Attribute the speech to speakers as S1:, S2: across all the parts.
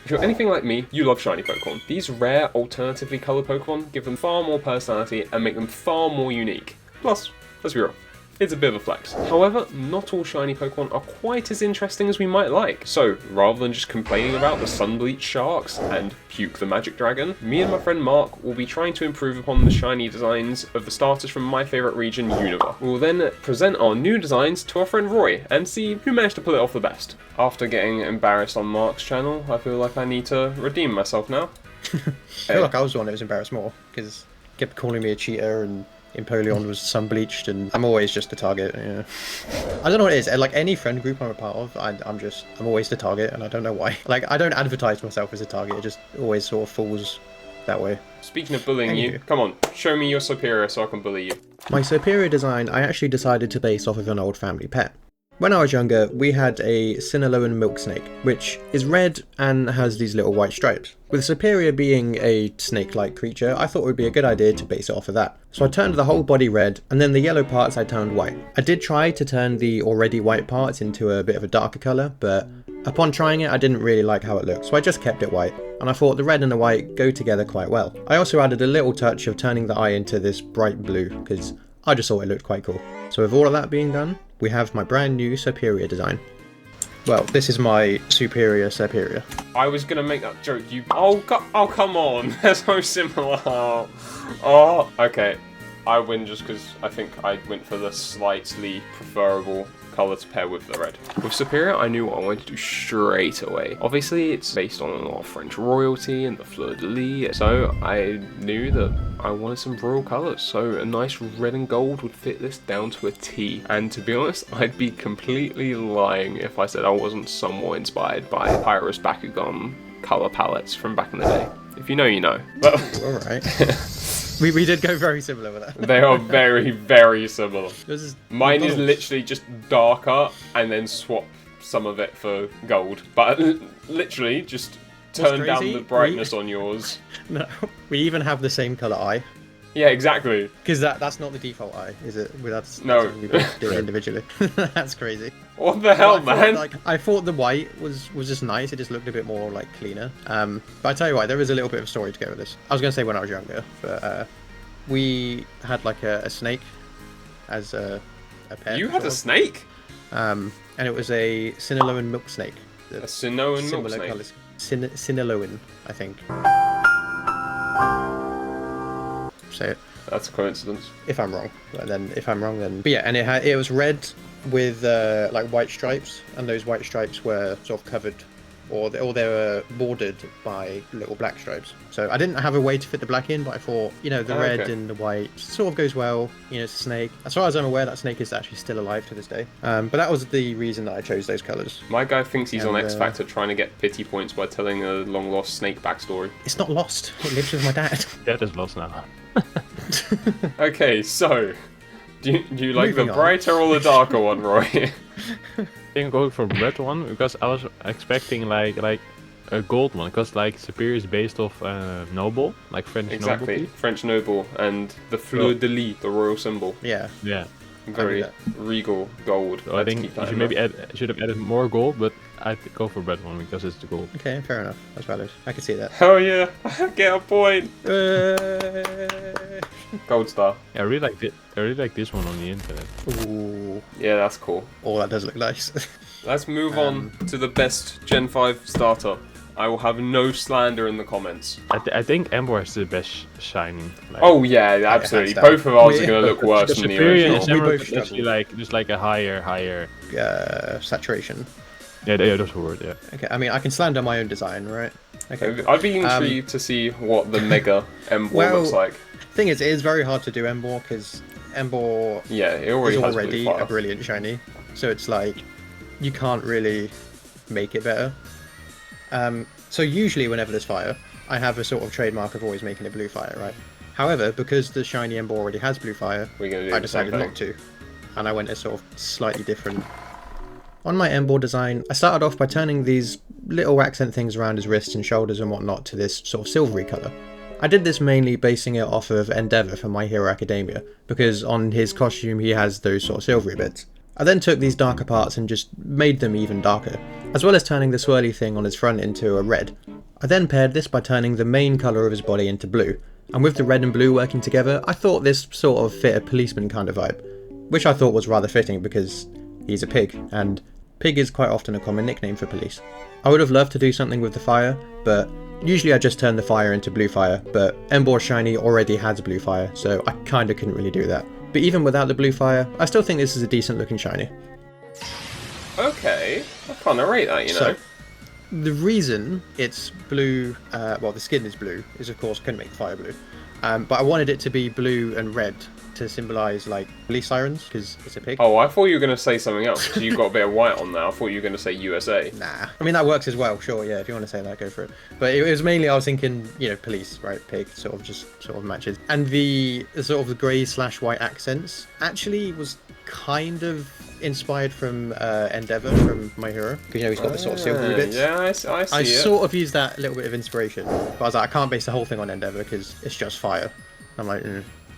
S1: If you're anything like me, you love shiny Pokemon. These rare, alternatively coloured Pokemon give them far more personality and make them far more unique. Plus, let's be real, it's a bit of a flex. However, not all shiny Pokemon are quite as interesting as we might like. So, rather than just complaining about the Sunbleach Sharks and Puke the Magic Dragon, me and my friend Mark will be trying to improve upon the shiny designs of the starters from my favourite region, Unova. We will then present our new designs to our friend Roy and see who managed to pull it off the best. After getting embarrassed on Mark's channel, I feel like I need to redeem myself now.
S2: I feel like I was the one that was embarrassed more, because he kept calling me a cheater and Empoleon was sun-bleached, and I'm always just the target. Yeah. I don't know what it is. Like any friend group I'm a part of, I'm always the target, and I don't know why. Like I don't advertise myself as a target. It just always sort of falls that way.
S1: Speaking of bullying you, come on, show me your superior so I can bully you.
S2: My superior design, I actually decided to base off of an old family pet. When I was younger, we had a Sinnoh milk snake, which is red and has these little white stripes. With Superior being a snake-like creature, I thought it would be a good idea to base it off of that. So I turned the whole body red, and then the yellow parts I turned white. I did try to turn the already white parts into a bit of a darker colour, but upon trying it, I didn't really like how it looked, so I just kept it white. And I thought the red and the white go together quite well. I also added a little touch of turning the eye into this bright blue, because I just thought it looked quite cool. So with all of that being done, we have my brand new Superior design. Well, this is my Superior.
S1: I was gonna make that joke. Oh, come on. They're so similar. Oh, okay. I win just because I think I went for the slightly preferable colour to pair with the red. With Superior, I knew what I wanted to do straight away. Obviously, it's based on a lot of French royalty and the fleur-de-lis, so I knew that I wanted some royal colours, so a nice red and gold would fit this down to a T. And to be honest, I'd be completely lying if I said I wasn't somewhat inspired by Iris Bakugan colour palettes from back in the day. If you know, you know.
S2: Alright. We did go very similar with that.
S1: They are very, very similar. Mine is literally just darker and then swap some of it for gold. But literally just turn down the brightness on yours.
S2: No, we even have the same colour eye.
S1: Yeah, exactly.
S2: Because that's not the default eye, is it?
S1: No.
S2: We both do it individually. That's crazy.
S1: What the hell, man?
S2: I thought the white was just nice. It just looked a bit more like cleaner. But I tell you what, there is a little bit of a story to go with this. I was going to say when I was younger, but we had like a snake as a pet.
S1: You had a snake?
S2: And it was a Sinnoh milk snake.
S1: A Sinnoh milk snake?
S2: Colours. Sinnoh, I think. Say it.
S1: That's a coincidence.
S2: If I'm wrong, then. But yeah, and it was red with like white stripes, and those white stripes were sort of covered, or they were bordered by little black stripes. So I didn't have a way to fit the black in, but I thought, you know, the red and the white sort of goes well. You know, it's a snake. As far as I'm aware, that snake is actually still alive to this day. But that was the reason that I chose those colours.
S1: My guy thinks he's on X Factor trying to get pity points by telling a long lost snake backstory.
S2: It's not lost. It lives with my dad.
S3: Dad is lost now.
S1: Okay, so do you like the brighter or the darker one, Roy?
S3: I think go for red one because I was expecting like a gold one because like Superior is based off noble, like French
S1: exactly.
S3: nobility.
S1: French noble and the fleur-de-lis, the royal symbol.
S2: Yeah.
S1: Very regal gold.
S3: So I think you should maybe should have added more gold, but I'd go for red one because it's the gold.
S2: Okay, fair enough. That's valid. I can see that.
S1: Hell yeah! I get a point. Gold star.
S3: Yeah, I really like it. I really like this one on the internet.
S2: Ooh.
S1: Yeah, that's cool.
S2: Oh, that does look nice.
S1: Let's move on to the best Gen 5 starter. I will have no slander in the comments.
S3: I think Ember is the best shiny. Like,
S1: oh yeah, absolutely. Both of ours are going to look worse than the original.
S3: Just like a higher
S2: saturation.
S3: Yeah, that's the word. Yeah.
S2: Okay, I mean I can slander my own design, right? Okay.
S1: I'd be intrigued to see what the Mega Ember looks like.
S2: Thing is, it is very hard to do Ember because Ember
S1: it
S2: is already a brilliant shiny, so it's like you can't really make it better. So usually whenever there's fire, I have a sort of trademark of always making it blue fire, right? However, because the shiny Ember already has blue fire, I decided not to, and I went a sort of slightly different. On my Ember design, I started off by turning these little accent things around his wrists and shoulders and whatnot to this sort of silvery colour. I did this mainly basing it off of Endeavour from My Hero Academia, because on his costume he has those sort of silvery bits. I then took these darker parts and just made them even darker, as well as turning the swirly thing on his front into a red. I then paired this by turning the main colour of his body into blue, and with the red and blue working together, I thought this sort of fit a policeman kind of vibe, which I thought was rather fitting because he's a pig, and pig is quite often a common nickname for police. I would have loved to do something with the fire, but usually I just turn the fire into blue fire, but Emboar Shiny already has blue fire, so I kinda couldn't really do that. But even without the blue fire, I still think this is a decent looking shiny.
S1: Okay, I can't rate that, you know.
S2: So, the reason it's blue, well the skin is blue, is of course couldn't make the fire blue. But I wanted it to be blue and red to symbolise like police sirens, because it's a pig.
S1: Oh, I thought you were going to say something else. So you've got a bit of white on there. I thought you were going to say USA.
S2: Nah. I mean, that works as well, sure, yeah, if you want to say that, go for it. But it was mainly, I was thinking, you know, police, right, pig, sort of matches. And the sort of the grey/white accents actually was kind of inspired from Endeavour from My Hero, because you know he's got the sort of silvery bits.
S1: Yeah, I see
S2: I
S1: it.
S2: sort of used that little bit of inspiration, but I was like, I can't base the whole thing on Endeavour because it's just fire. I'm like,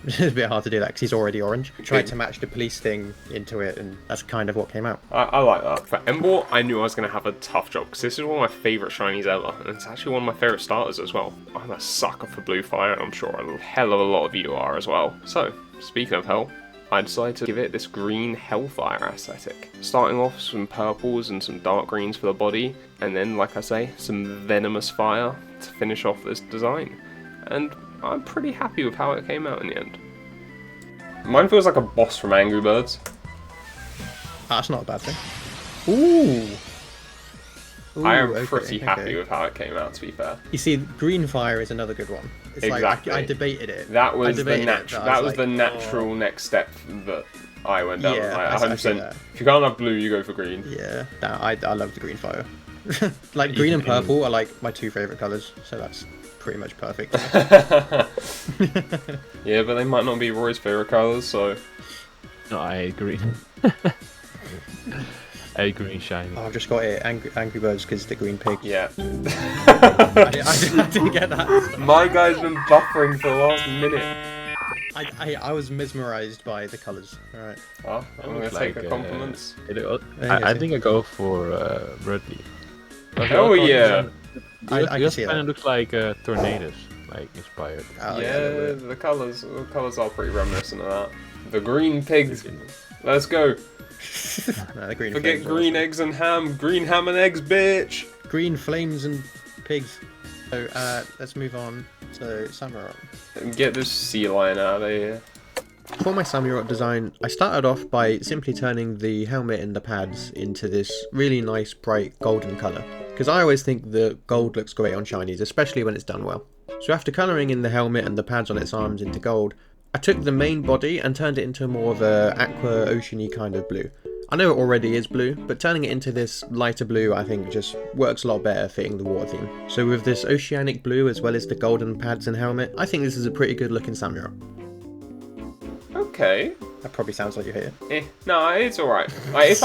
S2: it's a bit hard to do that because he's already orange. Tried to match the police thing into it, and that's kind of what came out.
S1: I like that. For Emboar, I knew I was going to have a tough job because this is one of my favourite shinies ever, and it's actually one of my favourite starters as well. I'm a sucker for blue fire, and I'm sure a hell of a lot of you are as well. So, speaking of hell, I decided to give it this green hellfire aesthetic. Starting off with some purples and some dark greens for the body, and then, like I say, some venomous fire to finish off this design. And I'm pretty happy with how it came out in the end. Mine feels like a boss from Angry Birds.
S2: That's not a bad thing. Ooh,
S1: I am pretty happy with how it came out, to be fair.
S2: You see, green fire is another good one. It's
S1: Exactly.
S2: like I debated it.
S1: That was the
S2: the
S1: natural next step that I went down.
S2: Yeah,
S1: like,
S2: I see
S1: 100%.
S2: that.
S1: If you can't have blue, you go for green.
S2: Yeah, I love the green fire. Like green and purple are like my two favourite colours, so that's pretty much perfect.
S1: Yeah, but they might not be Roy's favourite colours, so...
S3: No, I agree. A green shiny.
S2: Oh, I've just got it. Angry Birds because the green pig.
S1: Yeah.
S2: I didn't get that.
S1: My guy's been buffering for the last minute.
S2: I was mesmerised by the colours. Alright.
S1: Oh, I'm going to take the compliments.
S3: I think I go for Rudley.
S1: Oh yeah!
S2: I can see
S3: kind
S2: that.
S3: of looks like tornadoes, like inspired.
S2: Oh,
S1: Yeah, the colours are pretty reminiscent of that. The green pigs. Let's go.
S2: No, the green
S1: Forget
S2: flames
S1: green
S2: also.
S1: eggs and ham. Green ham and eggs, bitch.
S2: Green flames and pigs. So let's move on to Samurott.
S1: And get this sea lion out of here.
S2: For my Samurott design, I started off by simply turning the helmet and the pads into this really nice bright golden colour, because I always think the gold looks great on shinies, especially when it's done well. So after colouring in the helmet and the pads on its arms into gold, I took the main body and turned it into more of a aqua oceany kind of blue. I know it already is blue, but turning it into this lighter blue I think just works a lot better fitting the water theme. So with this oceanic blue as well as the golden pads and helmet, I think this is a pretty good looking Samurott.
S1: Okay.
S2: That probably sounds like you hate it.
S1: No, it's alright. Like,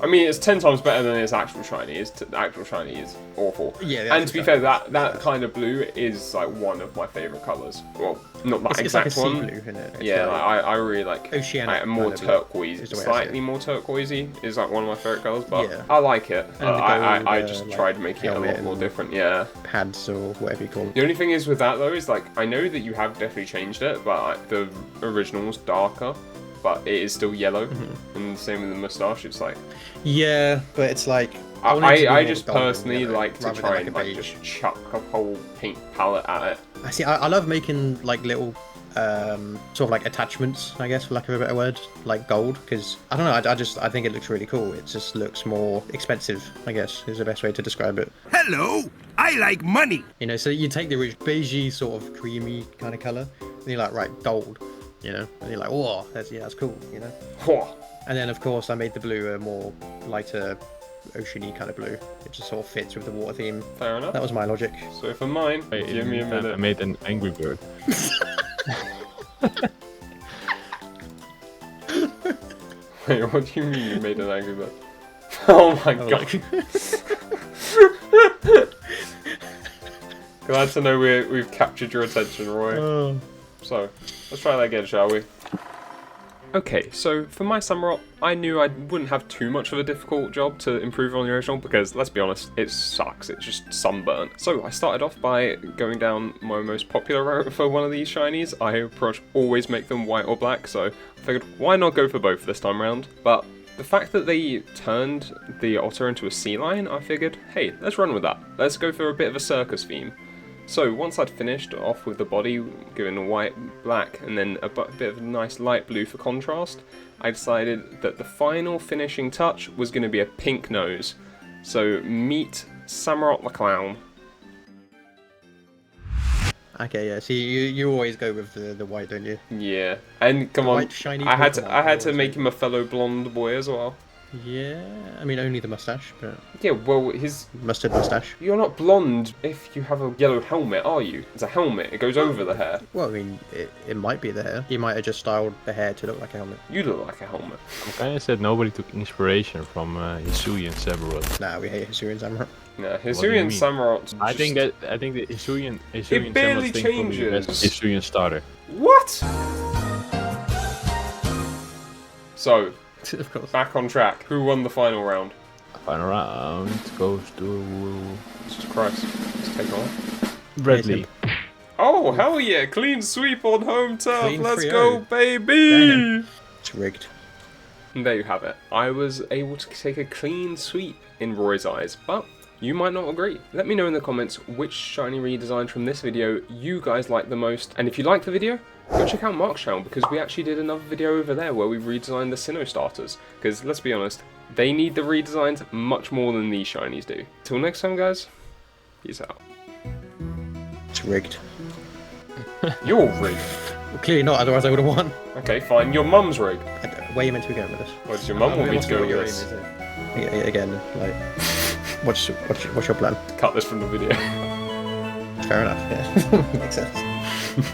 S1: I mean, it's 10 times better than its actual shiny. The actual shiny is awful.
S2: Yeah,
S1: and to be fair, that kind of blue is like one of my favourite colours. Well, not that
S2: It's like
S1: exact
S2: a sea
S1: one.
S2: blue, isn't it? It's
S1: Yeah,
S2: like
S1: I really like
S2: oceanic
S1: more
S2: kind of
S1: turquoise,
S2: is the way I see
S1: slightly
S2: it.
S1: more turquoisey is like one of my favourite colours, but
S2: Yeah.
S1: I like it.
S2: And the
S1: I
S2: gold,
S1: just
S2: like,
S1: tried making it a lot
S2: helmet
S1: more
S2: and-
S1: different, yeah.
S2: pads or whatever you call it.
S1: The only thing is with that though is like, I know that you have definitely changed it, but like, the original's darker, but it is still yellow, and the same with the moustache, it's like...
S2: Yeah, but it's like... want it to be
S1: I
S2: more
S1: just
S2: golden
S1: personally
S2: yellow
S1: like to
S2: rather than
S1: try
S2: like
S1: and
S2: a
S1: like
S2: beige.
S1: just chuck a whole paint palette at it.
S2: I see. I love making like little sort of like attachments, I guess, for lack of a better word, like gold, because I don't know. I think it looks really cool. It just looks more expensive, I guess, is the best way to describe it.
S4: Hello, I like money.
S2: You know, so you take the beigey sort of creamy kind of color, and you're like, right, gold. You know, and you're like, whoa, that's cool. You know.
S1: Whoa.
S2: And then of course I made the blue a more lighter, oceany kind of blue. It just sort of fits with the water theme.
S1: Fair enough.
S2: That was my logic.
S1: So for mine,
S3: Wait,
S1: give me a
S3: I
S1: minute.
S3: made an Angry Bird.
S1: Wait, what do you mean you made an angry bird? Oh my god. Glad to know we've captured your attention, Roy. So, let's try that again, shall we? Okay, so for my Samurott, I knew I wouldn't have too much of a difficult job to improve on the original because, let's be honest, it sucks. It's just sunburnt. So I started off by going down my most popular route for one of these shinies. I pretty much always make them white or black, so I figured why not go for both this time around. But the fact that they turned the otter into a sea lion, I figured, hey, let's run with that. Let's go for a bit of a circus theme. So once I'd finished off with the body, giving white, black, and then a bit of a nice light blue for contrast, I decided that the final finishing touch was going to be a pink nose. So meet Samurott the Clown.
S2: Okay, yeah. See, you always go with the white, don't you?
S1: Yeah, and come
S2: The
S1: on,
S2: white, shiny
S1: I had
S2: Pokemon,
S1: to
S2: always
S1: make
S2: do.
S1: him a fellow blonde boy as well.
S2: Yeah. I mean, only the mustache, but
S1: Yeah, well, his
S2: mustard mustache.
S1: you're not blonde if you have a yellow helmet, are you? It's a helmet. It goes over the hair.
S2: Well, I mean, it might be the hair. He might have just styled the hair to look like a helmet.
S1: You look like a helmet.
S3: I'm kind of sad nobody took inspiration from Hisui and Sephiroth.
S2: Nah, we hate Hisuian Samurai.
S1: Yeah,
S3: do you
S1: Hisuian
S3: mean?
S1: Samurott.
S3: I think the Hisuian
S1: barely
S3: Sephiroth thing probably the best
S1: changes.
S3: Hisuian starter.
S1: What? So,
S2: Of course.
S1: back on track. Who won the final round?
S3: Final round goes to
S1: Jesus Christ. Let's take on.
S3: Bradley.
S1: Oh, hell yeah. Clean sweep on home turf.
S2: Clean
S1: Let's
S2: 3-0.
S1: go, baby.
S2: Damn. It's rigged.
S1: And there you have it. I was able to take a clean sweep in Roy's eyes, but you might not agree. Let me know in the comments which shiny redesigns from this video you guys like the most. And if you liked the video, go check out Mark's channel because we actually did another video over there where we redesigned the Sinnoh starters. Because let's be honest, they need the redesigns much more than these shinies do. Till next time, guys, peace out.
S2: It's rigged.
S1: You're rigged.
S2: Well, clearly not, otherwise I would have won.
S1: Okay, fine. Your mum's rigged.
S2: Where are you meant to be going with this?
S1: Where does your mum want me to go with this?
S2: Again, like, what's your plan?
S1: Cut this from the video.
S2: Fair enough, yeah. Makes sense.